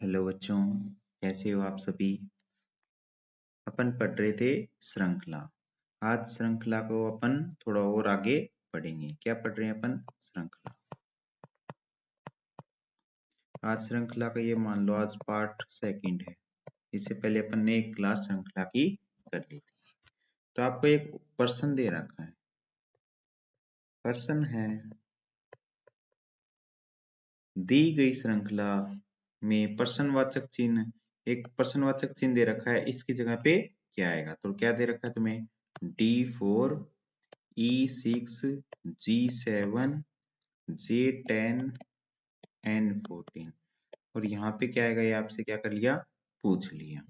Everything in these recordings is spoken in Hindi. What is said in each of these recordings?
हेलो बच्चों, कैसे हो आप सभी। अपन पढ़ रहे थे श्रृंखला। आज श्रृंखला को अपन थोड़ा और आगे पढ़ेंगे। क्या पढ़ रहे हैं अपन? श्रृंखला। आज श्रृंखला का ये मान लो आज पार्ट सेकंड है। इससे पहले अपन ने एक क्लास श्रृंखला की कर ली थी। तो आपको एक प्रश्न दे रखा है। प्रश्न है, दी गई श्रृंखला में प्रश्नवाचक चिन्ह, एक प्रश्नवाचक चिन्ह दे रखा है, इसकी जगह पे क्या आएगा? तो क्या दे रखा है तुम्हें? D4, E6, G7, J10, N14। और यहाँ पे क्या आएगा? ये आपसे क्या कर लिया? पूछ लिया।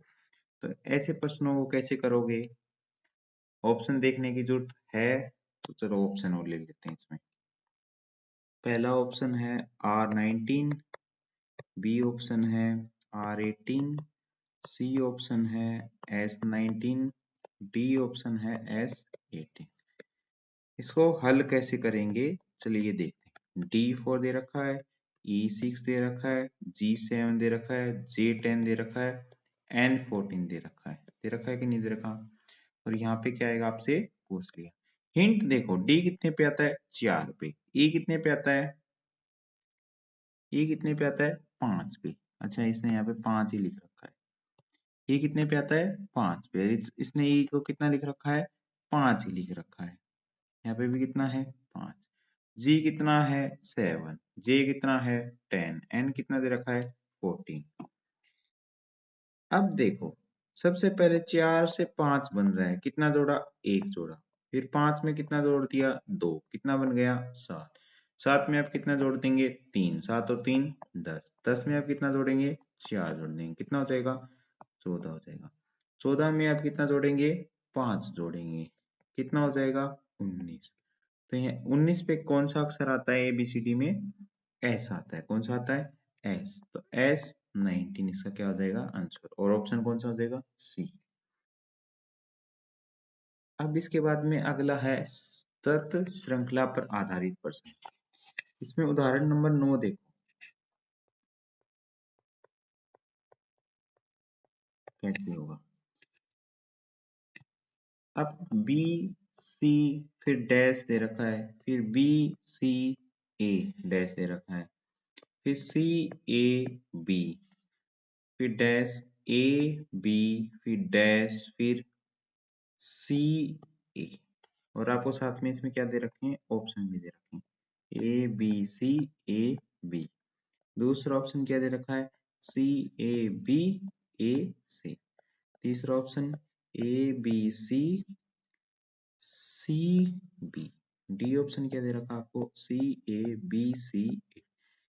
तो ऐसे प्रश्नों को कैसे करोगे? ऑप्शन देखने की जरूरत है, तो चलो ऑप्शन और ले लेते हैं इसमें। पहला ऑप्शन है R19, बी ऑप्शन है R18, सी ऑप्शन है S19, डी ऑप्शन है S18। इसको हल कैसे करेंगे? चलिए देखते हैं। D4 दे रखा है, E6 दे रखा है, G7 दे रखा है, J10 दे रखा है, N14 दे रखा है। दे रखा है कि नहीं दे रखा? और यहाँ पे क्या आएगा? आपसे पूछ लिया। हिंट देखो, D कितने पे आता है? 4 पे। E कितने पे आता है? E कितने पे आता है? 5 पे। अच्छा, इसने यहाँ पे 5 ही लिख रखा है। E कितने पे आता है? 5 पे। इसने E को कितना लिख रखा है? 5 ही लिख रखा है। यहाँ पे भी कितना है? 5। G कितना है? 7। J कितना है? 10। N कितना दे रखा है? 14। अब देखो, सबसे पहले 4 से 5 बन रहा है, कितना जोड़ा? 1 जोड़ा। फिर 5 में कितना जोड़ दिया? 2। कितना बन गया? 7। 7 में आप कितना जोड़ देंगे? 3। 7 और 3 10। 10 में आप कितना जोड़ेंगे? 4 जोड़ देंगे। कितना हो जाएगा? 14 हो जाएगा। 14 में आप कितना जोड़ेंगे? 5 जोड़ेंगे। कितना हो जाएगा? 19। तो ये 19 पे कौन सा अक्षर आता है एबीसीडी में? एस आता है। कौन सा आता है? एस। तो S19 इसका क्या हो जाएगा? आंसर। और ऑप्शन कौन सा हो जाएगा? सी। अब इसके बाद में अगला है तर्क श्रृंखला पर आधारित प्रश्न। इसमें उदाहरण नंबर 9 देखो कैसे होगा। अब बी सी फिर डैश दे रखा है, फिर बी सी ए डैश दे रखा है, फिर सी ए बी, फिर डैश ए बी, फिर डैश, फिर सी ए। और आपको साथ में इसमें क्या दे रखे हैं? ऑप्शन भी दे रखे हैं, A B C A B. दूसरा ऑप्शन क्या दे रखा है? C A B A C. तीसरा option A B C C B. D option क्या दे रखा है आपको? C A B C A.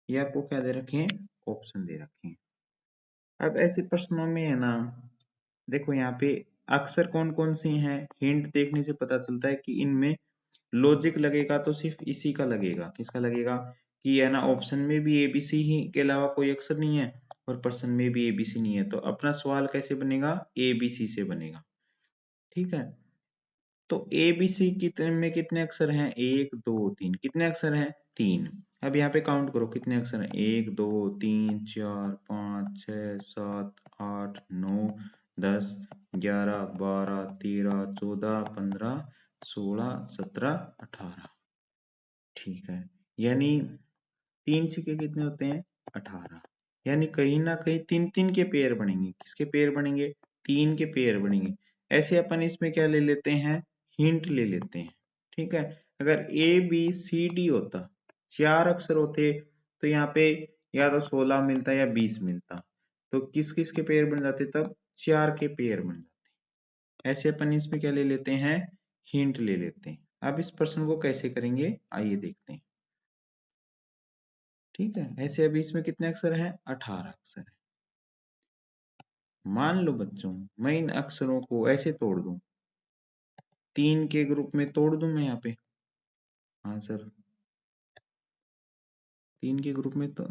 ये आपको क्या दे रखे हैं? ऑप्शन दे रखे हैं। अब ऐसे प्रश्नों में है ना, देखो यहाँ पे अक्सर कौन कौन सी हैं, हिंट देखने से पता चलता है कि इनमें लॉजिक लगेगा तो सिर्फ इसी का लगेगा। किसका लगेगा? कि है ना, ऑप्शन में भी एबीसी ही के अलावा कोई अक्षर नहीं है और प्रश्न में भी एबीसी नहीं है। तो अपना सवाल कैसे बनेगा? एबीसी से बनेगा। ठीक है। तो एबीसी में कितने अक्षर हैं? 1 2 3। कितने अक्षर हैं? 3। अब यहाँ पे काउंट करो कितने अक्षर हैं। 1 2 3 4 5 6 7 8 9 10 11 12 13 14 15 16 17 18। ठीक है। यानी 3 सिक्के कितने होते हैं? 18। यानी कहीं ना कहीं 3 3 के पेयर बनेंगे। किसके पेयर बनेंगे? 3 के पेयर बनेंगे। ऐसे अपन इसमें क्या ले लेते हैं? हिंट ले लेते हैं। ठीक है। अगर ए बी सी डी होता, 4 अक्षर होते, तो यहाँ पे या तो 16 मिलता या 20 मिलता। तो किस किस के पेयर बन जाते? तब 4 के पेयर बन जाते। ऐसे अपन इसमें क्या ले लेते हैं? हिंट ले लेते हैं। अब इस प्रश्न को कैसे करेंगे आइए देखते हैं। ठीक है। ऐसे अभी इसमें कितने अक्षर हैं? 18 अक्षर है। मान लो बच्चों, मैं इन अक्षरों को ऐसे तोड़ दूं, 3 के ग्रुप में तोड़ दूं मैं यहाँ पे। हाँ सर, 3 के ग्रुप में तो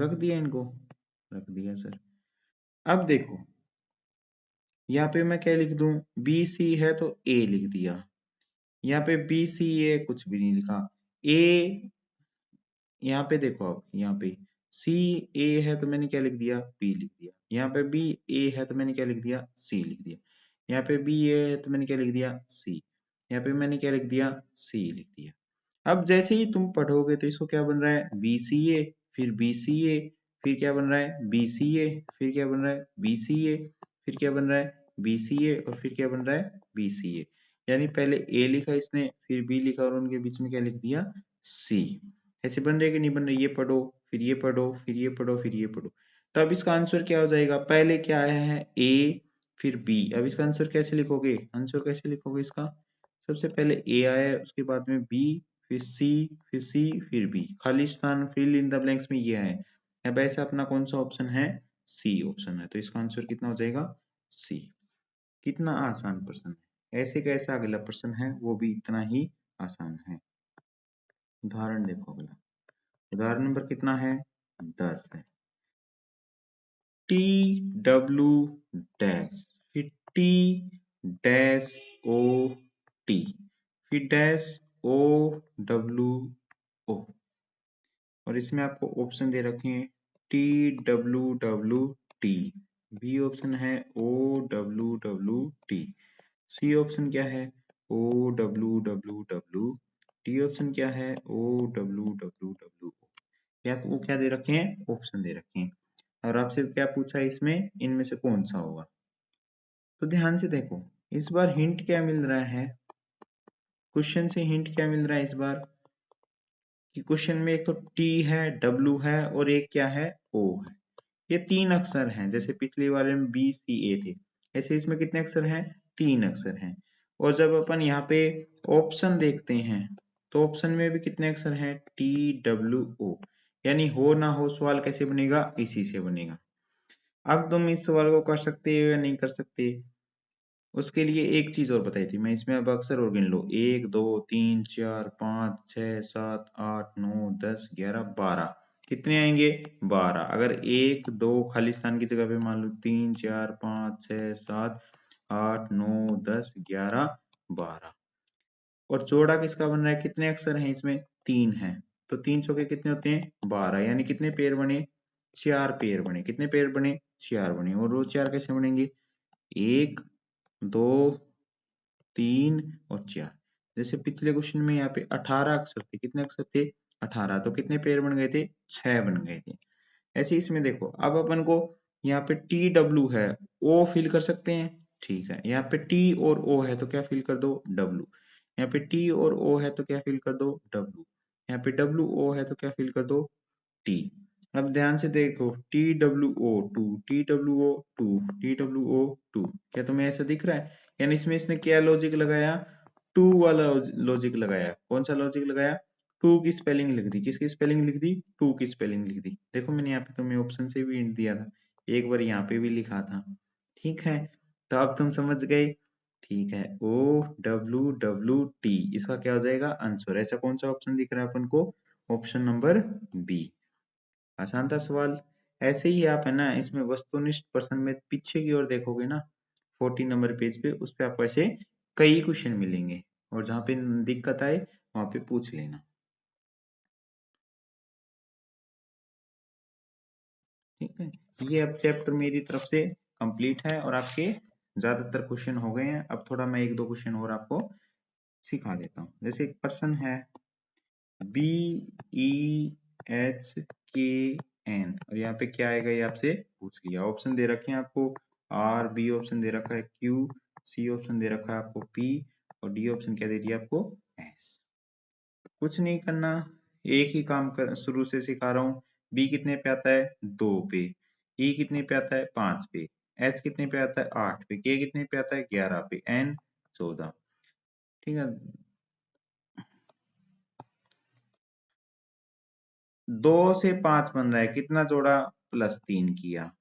रख दिया इनको। रख दिया सर। अब देखो, यहाँ पे मैं क्या लिख दूं? बी सी है तो ए लिख दिया। यहाँ पे बी सी ए कुछ भी नहीं लिखा। ए यहाँ पे देखो, अब यहाँ पे सी ए है तो मैंने क्या लिख दिया, बी लिख दिया। यहाँ पे बी ए है तो मैंने क्या लिख दिया, सी लिख दिया। यहाँ पे बी ए है तो मैंने क्या लिख दिया, सी। यहाँ पे मैंने क्या लिख दिया, सी लिख दिया। अब जैसे ही तुम पढ़ोगे तो इसको क्या बन रहा है, बी सी ए, फिर बी सी ए, फिर क्या बन रहा है, बी सी ए, फिर क्या बन रहा है, बी सी ए, फिर क्या बन रहा है, बी सी ए, और फिर क्या बन रहा है, बी सी ए। यानी पहले ए लिखा इसने, फिर बी लिखा, और उनके बीच में क्या लिख दिया, सी। ऐसे बन रहे कि नहीं बन रहे, ये पढ़ो, फिर ये पढ़ो, फिर ये पढ़ो, फिर ये पढ़ो। तो अब इसका आंसर क्या हो जाएगा, पहले क्या आया है, ए, फिर बी। अब इसका आंसर कैसे लिखोगे, आंसर कैसे लिखोगे इसका, सबसे पहले ए आया, उसके बाद में बी, फिर सी, फिर सी, फिर बी। खाली स्थान फिल इन द ब्लैंक्स में ये है। अब ऐसे अपना कौन सा ऑप्शन है, सी ऑप्शन है। तो इसका आंसर कितना हो जाएगा, सी। कितना आसान प्रश्न है, ऐसे कैसा अगला प्रश्न है वो भी इतना ही आसान है। उदाहरण देखो अगला, उदाहरण नंबर कितना है, 10 है। टी डब्ल्यू डैश, फिर टी डैश ओ टी, फिर डैश ओ डब्ल्यू ओ, और इसमें आपको ऑप्शन दे रखे हैं T W W T, B option है O W W T, C option क्या है, O W W W, D option क्या है, ओ डब्ल्यू डब्ल्यू डब्ल्यू। या वो क्या दे रखे हैं, ऑप्शन दे रखे हैं, और आपसे क्या पूछा है इसमें, इनमें से कौन सा होगा। तो ध्यान से देखो, इस बार हिंट क्या मिल रहा है, क्वेश्चन से हिंट क्या मिल रहा है इस बार, कि क्वेश्चन में एक तो टी है, डब्ल्यू है, और एक क्या है, ओ है। ये तीन अक्षर हैं, जैसे पिछले वाले में बी सी ए थे, ऐसे इसमें कितने अक्षर हैं, तीन अक्षर हैं। और जब अपन यहाँ पे ऑप्शन देखते हैं तो ऑप्शन में भी कितने अक्षर हैं, टी डब्ल्यू ओ। यानी हो ना हो सवाल कैसे बनेगा, इसी से बनेगा। अब तुम इस सवाल को कर सकते हो या नहीं कर सकते, उसके लिए एक चीज और बताई थी मैं इसमें, अब अक्सर और गिन लो, 1 2 3 4 5 6 7 8 9 10 11 12, कितने आएंगे, 12। अगर 1 2 खाली स्थान की जगह पे मान लो 3 4 5 6 7 8 9 10 11 12, और जोड़ा किसका बन रहा है, कितने अक्षर हैं इसमें, तीन है। तो तीन चौके कितने होते हैं, 12, यानी कितने पेयर बने, चार पेयर बने। कितने पेयर बने, चार बने। और वो चार कैसे बनेंगे, 1 2 3 और 4। जैसे पिछले क्वेश्चन में यहाँ पे 18 अक्षर थे, कितने अक्षर थे, 18, तो कितने पेयर बन गए थे, 6 बन गए थे। ऐसे इसमें देखो, अब अपन को यहाँ पे टी डब्ल्यू है, ओ फिल कर सकते हैं, ठीक है। यहाँ पे टी और ओ है तो क्या फिल कर दो, डब्ल्यू। यहाँ पे टी और ओ है तो क्या फिल कर दो, डब्ल्यू। यहाँ पे डब्ल्यू ओ है तो क्या फिल कर दो, टी। अब ध्यान से देखो, T W O two, T W O two, T W O two, क्या तुम्हें ऐसा दिख रहा है, यानी इसमें इसने क्या लॉजिक लगाया, टू वाला लॉजिक लगाया। कौन सा लॉजिक लगाया, टू की स्पेलिंग लिख दी, किसकी स्पेलिंग लिख दी, टू की स्पेलिंग लिख दी। देखो मैंने यहाँ पे तुम्हें ऑप्शन से भी हिंट दिया था, एक बार यहाँ पे भी लिखा था, ठीक है। तो अब तुम समझ गए, ठीक है, ओ डब्ल्यू डब्ल्यू टी इसका क्या हो जाएगा आंसर। ऐसा कौन सा ऑप्शन दिख रहा है अपन को, ऑप्शन नंबर बी। आसान था सवाल। ऐसे ही आप है ना इसमें वस्तुनिष्ठ प्रश्न में पीछे की ओर देखोगे ना, 14 नंबर पेज पे, उस पे आपको ऐसे कई क्वेश्चन मिलेंगे, और जहाँ पे दिक्कत आए वहां पे पूछ लेना, ठीक है। ये अब चैप्टर मेरी तरफ से कंप्लीट है, और आपके ज्यादातर क्वेश्चन हो गए हैं। अब थोड़ा मैं एक दो क्वेश्चन और आपको सिखा देता हूँ। जैसे एक प्रश्न है, बी ई एच के एन, और यहाँ पे क्या आएगा ये आपसे पूछ लिया। ऑप्शन दे रखे हैं आपको, आर, बी ऑप्शन दे रखा है क्यू, सी ऑप्शन दे रखा है आपको पी, और डी ऑप्शन क्या दे दिया आपको, एस। कुछ नहीं करना, एक ही काम कर शुरू से सिखा रहा हूँ। बी कितने पे आता है, 2 पे। ई कितने पे आता है, 5 पे। एच कितने पे आता है, 8 पे। के कितने पे आता है, 11 पे। एन 14, ठीक है। 2 से 5 बन रहा है, कितना जोड़ा, +3 किया,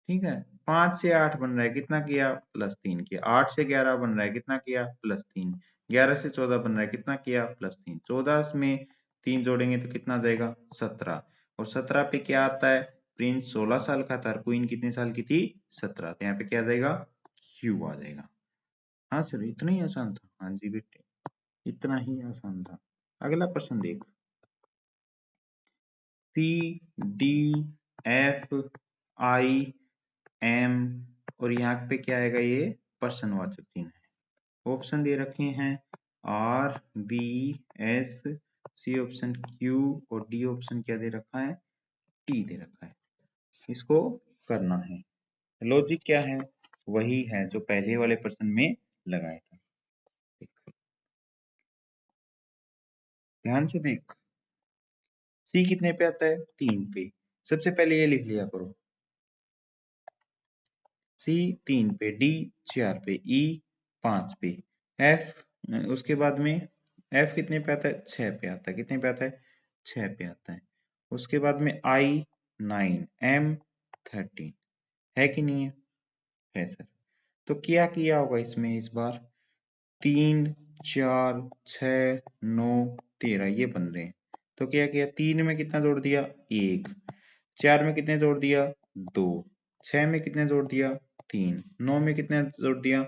ठीक है। 5 से 8 बन रहा है, कितना किया, +3 किया। 8 से 11 बन रहा है, कितना किया, +3। 11 से 14 बन रहा है, कितना किया, +3। 14 में 3 जोड़ेंगे तो कितना आ जाएगा, 17। और 17 पे क्या आता है, प्रिंस 16 साल का था, क्वीन कितने साल की थी, 17। तो यहाँ पे क्या आ जाएगा, क्यू आ जाएगा। हाँ सर, इतना ही आसान था, हाँ जी बेटे, इतना ही आसान था। अगला प्रश्न देख, C D F I M और यहाँ पे क्या आएगा, ये पर्सनवाचक चिन्ह है। ऑप्शन दे रखे हैं R B S, C option Q और डी ऑप्शन क्या दे रखा है, टी दे रखा है। इसको करना है। लॉजिक क्या है, वही है जो पहले वाले प्रश्न में लगाया था। ध्यान से देख, सी कितने पे आता है, 3 पे। सबसे पहले ये लिख लिया करो, सी 3 पे, डी 4 पे, ई 5 पे, एफ उसके बाद में एफ कितने पे आता है, 6 पे आता है। कितने पे आता है, 6 पे आता है। उसके बाद में आई 9, एम 13 है कि नहीं है सर। तो क्या किया होगा इसमें इस बार, 3 4 6 9 13 ये बन रहे हैं। तो क्या किया, 3 में कितना जोड़ दिया, 1, 4 में कितने जोड़ दिया, 2, 6 में कितने जोड़ दिया, 3, 9 में कितने जोड़ दिया,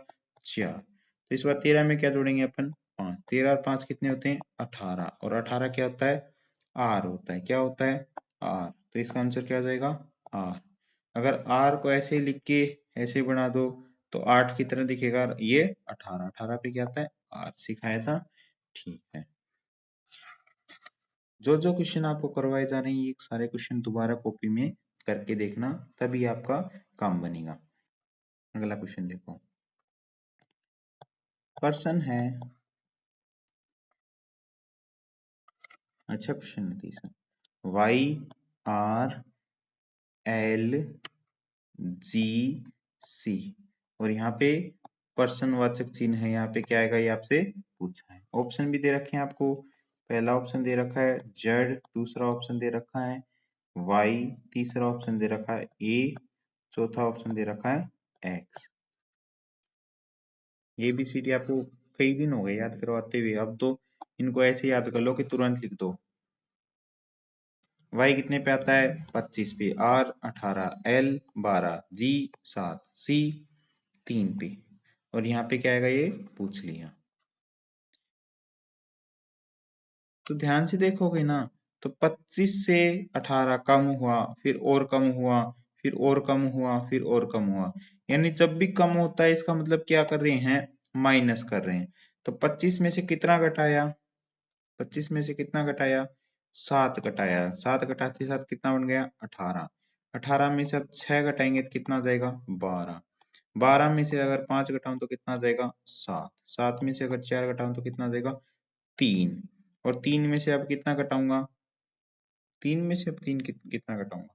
4। तो इस बार 13 में क्या जोड़ेंगे अपन, 5। 13 और 5 कितने होते हैं, 18। और 18 क्या होता है, आर होता है। क्या होता है, आर। तो इसका आंसर क्या आ जाएगा, आर। अगर आर को ऐसे लिख के ऐसे बना दो तो 8 की तरह दिखेगा, ये 18। 18 पे क्या आता है, आर। सिखाया था, ठीक है। जो जो क्वेश्चन आपको करवाए जा रहे हैं ये सारे क्वेश्चन दोबारा कॉपी में करके देखना, तभी आपका काम बनेगा। अगला क्वेश्चन देखो, पर्सन है, अच्छा क्वेश्चन है तीसरा, वाई आर एल जी सी और यहाँ पे पर्सन वाचक चिन्ह है। यहाँ पे क्या आएगा, ये आपसे पूछा है। ऑप्शन भी दे रखे हैं आपको। पहला ऑप्शन दे रखा है जेड, दूसरा ऑप्शन दे रखा है वाई, तीसरा ऑप्शन दे रखा है ए, चौथा ऑप्शन दे रखा है X. A B C D आपको कई दिन हो गए याद करवाते हुए, अब तो इनको ऐसे याद कर लो कि तुरंत लिख दो। y कितने पे आता है, 25 पे, r 18, l 12, g 7, c 3 पे और यहाँ पे क्या आएगा, ये पूछ लिया। तो ध्यान से देखोगे ना तो 25 से 18 कम हुआ, फिर और कम हुआ, फिर और कम हुआ, फिर और कम हुआ। यानी जब भी कम होता है इसका मतलब क्या कर रहे हैं, माइनस कर रहे हैं। तो 25 में से कितना घटाया, 25 में से कितना घटाया, 7 घटाया। 7 घटाते साथ कितना बन गया, 18। 18 में से अब 6 घटाएंगे तो कितना आ जाएगा, 12। 12 में से अगर 5 घटाऊं तो कितना आ जाएगा, 7। 7 में से अगर 4 घटाऊं तो कितना आ जाएगा, 3। और 3 में से अब कितना घटाऊंगा, 3 में से अब कितना घटाऊंगा,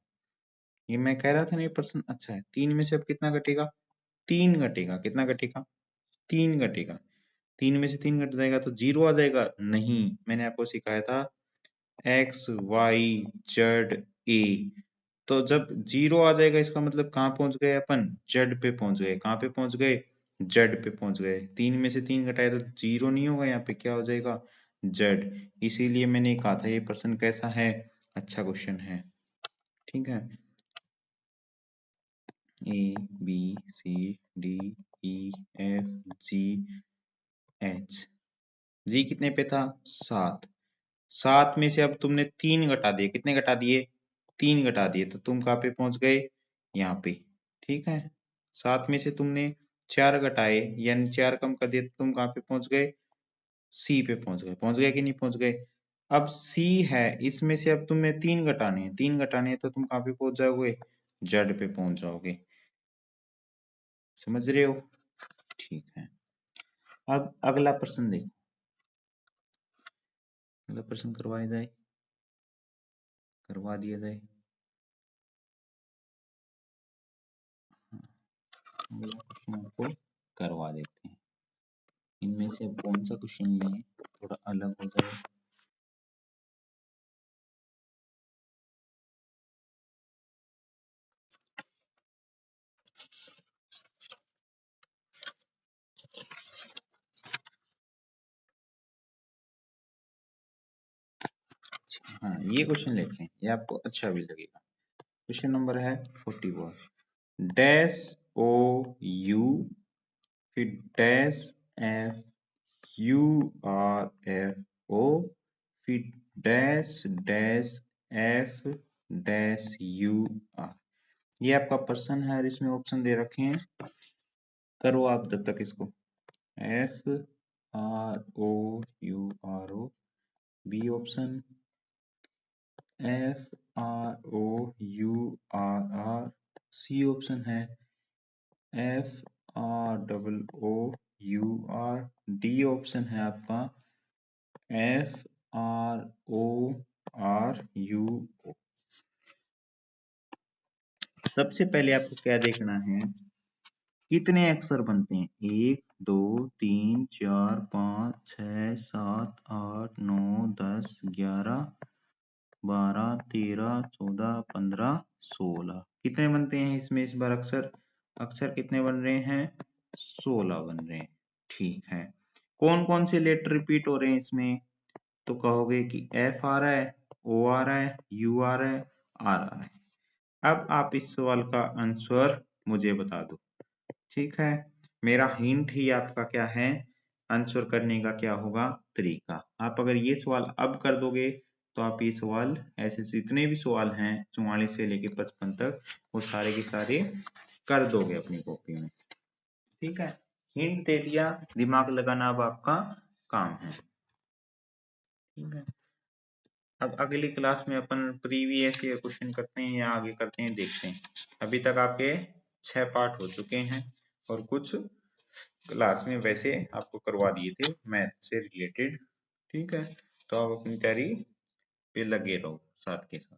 ये मैं कह रहा था ना ये प्रश्न अच्छा है। 3 में से अब कितना घटेगा, 3 घटेगा। कितना घटेगा, 3 घटेगा। 3 में से 3 घट जाएगा तो 0 आ जाएगा, नहीं, मैंने आपको सिखाया था एक्स वाई जेड ए। तो जब 0 आ जाएगा इसका मतलब कहाँ पहुंच गए अपन, जेड पे पहुंच गए। कहाँ पे पहुंच गए, जेड पे पहुंच गए। 3 में से 3 घटाए तो 0 नहीं होगा, यहाँ पे क्या हो जाएगा, जेड। इसीलिए मैंने कहा था ये प्रश्न कैसा है, अच्छा क्वेश्चन है। ठीक है, A B C D E F G H. जी कितने पे था, 7। 7 में से अब तुमने 3 घटा दिए, कितने घटा दिए, 3 घटा दिए, तो तुम कहाँ पे पहुंच गए, यहाँ पे। ठीक है, 7 में से तुमने 4 घटाए यानी 4 कम कर दिए तो तुम कहाँ पे पहुंच गए, सी पे पहुंच गए। पहुंच गए कि नहीं पहुंच गए। अब सी है, इसमें से अब तुम्हें 3 घटाने हैं, 3 घटाने हैं तो तुम कहाँ पे पहुंच जाओगे, जेड पे पहुंच जाओगे। समझ रहे हो, ठीक है। अब अगला प्रश्न देखो, अगला प्रश्न करवाया जाए, करवा दिया जाए। हाँ, अगला क्वेश्चन आपको करवा देते हैं। इनमें से अब कौन सा क्वेश्चन लें, थोड़ा अलग हो जाए। हाँ, ये क्वेश्चन लेते हैं, ये आपको अच्छा भी लगेगा। क्वेश्चन नंबर है 41, डैश ओ यू फिर dash F U R F O फिर dash dash F dash U R, ये आपका पर्सन है और इसमें ऑप्शन दे रखे हैं, करो आप जब तक इसको। F R O U R O, B option F R O U R R, C option है F R double O U R, D option है आपका F R O R U O. सबसे पहले आपको क्या देखना है, कितने अक्षर बनते हैं, 1 2 3 4 5 6 7 8 9 10 11 12 13 14 15 16, कितने बनते हैं इसमें इस बार अक्षर, अक्षर कितने बन रहे हैं, 16 बन रहे हैं। ठीक है, कौन कौन से लेटर रिपीट हो रहे हैं इसमें, तो कहोगे कि एफ आ रहा है, ओ आ रहा है, यू आ रहा है, आर आ रहा है। अब आप इस सवाल का आंसर मुझे बता दो। ठीक है, मेरा हिंट ही आपका क्या है, आंसर करने का क्या होगा तरीका। आप अगर ये सवाल अब कर दोगे तो आप ये सवाल ऐसे जितने भी सवाल हैं 44 से लेके 55 तक, वो सारे के सारे कर दोगे अपनी कॉपी में। ठीक है, हिंट दे दिया, दिमाग लगाना अब आपका काम है। ठीक है, अब अगली क्लास में अपन प्रीवियस ईयर क्वेश्चन करते हैं या आगे करते हैं, देखते हैं। अभी तक आपके 6 पार्ट हो चुके हैं और कुछ क्लास में वैसे आपको करवा दिए थे मैथ से रिलेटेड। ठीक है, तो आप अपनी तैयारी पे लगे रहो साथ के साथ।